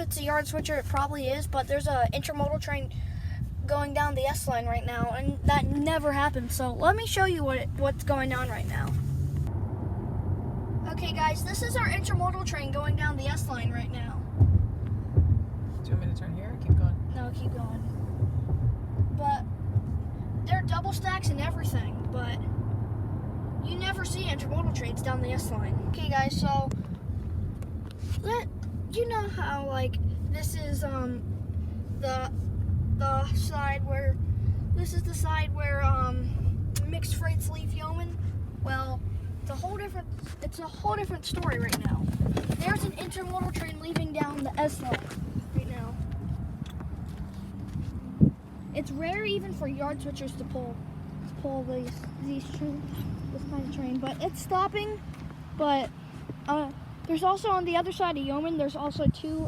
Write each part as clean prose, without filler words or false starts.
it's a yard switcher, it probably is, but there's a intermodal train going down the S line right now, and that never happens. So let me show you what's going on right now. Okay guys, this is our intermodal train going down the S line right now. Do you want me to turn here or keep going? No, keep going. But they're double stacks and everything, but you never see intermodal trains down the S line. Okay guys, so you know how like this is the side where mixed freights leave Yoman? Well, it's a whole different story right now. There's an intermodal train leaving down the S line right now. It's rare even for yard switchers to pull these trains, this kind of train, but it's stopping. But there's also on the other side of Yoman, there's also two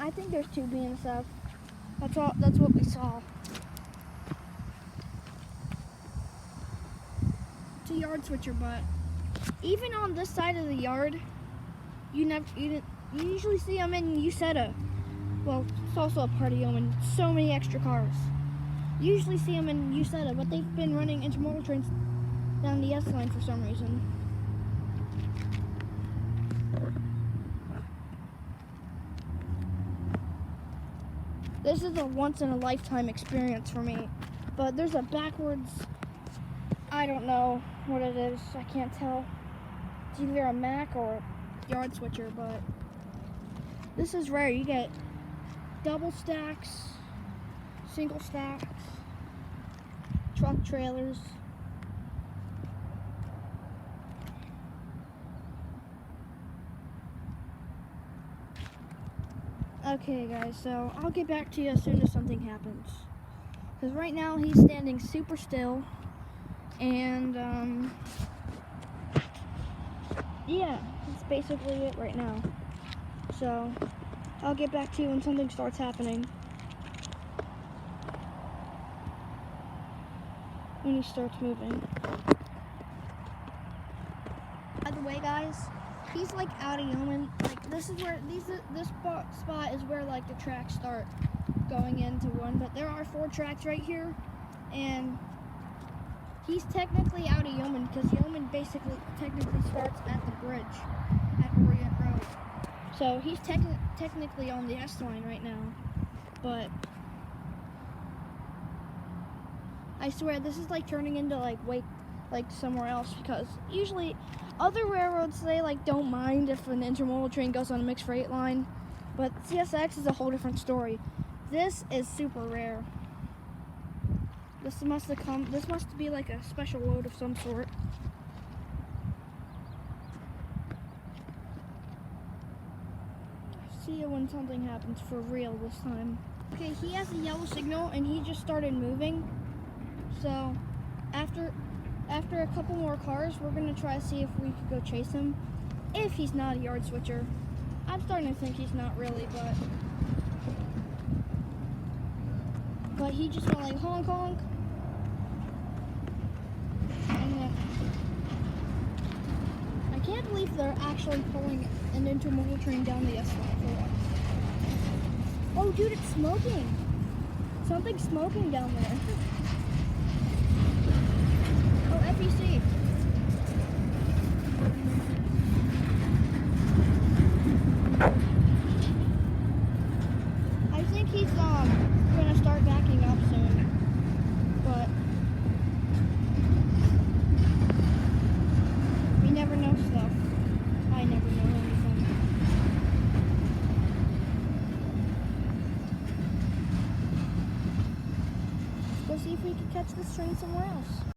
I think there's two BNSF. That's what we saw. It's a yard switcher, but even on this side of the yard, you usually see them in Useta. Well, it's also a part of Yoman. So many extra cars. You usually see them in Useta, but they've been running intermodal trains down the S line for some reason. This is a once-in-a-lifetime experience for me, but there's a backwards, I don't know what it is, I can't tell. It's either a Mack or a yard switcher, but this is rare. You get double stacks, single stacks, truck trailers. Okay guys, so I'll get back to you as soon as something happens. Because right now he's standing super still, and yeah, that's basically it right now. So I'll get back to you when something starts happening. When he starts moving. By the way guys, he's like out of Yoman. Like this is where this spot is where like the tracks start going into one, but there are 4 tracks right here, and he's technically out of Yoman because Yoman technically starts at the bridge at Orient Road. So he's technically on the S line right now, but I swear this is like turning into like somewhere else, because usually other railroads, they like don't mind if an intermodal train goes on a mixed freight line, but CSX is a whole different story. This is super rare. This must be like a special load of some sort. See you when something happens for real this time. Okay, he has a yellow signal and he just started moving. So after a couple more cars, we're gonna try to see if we could go chase him. If he's not a yard switcher. I'm starting to think he's not really, but he just went like honk honk. And I can't believe they're actually pulling an intermodal train down the S line for once. Oh dude, it's smoking. Something's smoking down there. Oh, FEC. I think he's gonna start backing up soon, but we never know stuff. I never know anything. Let's go see if we can catch this train somewhere else.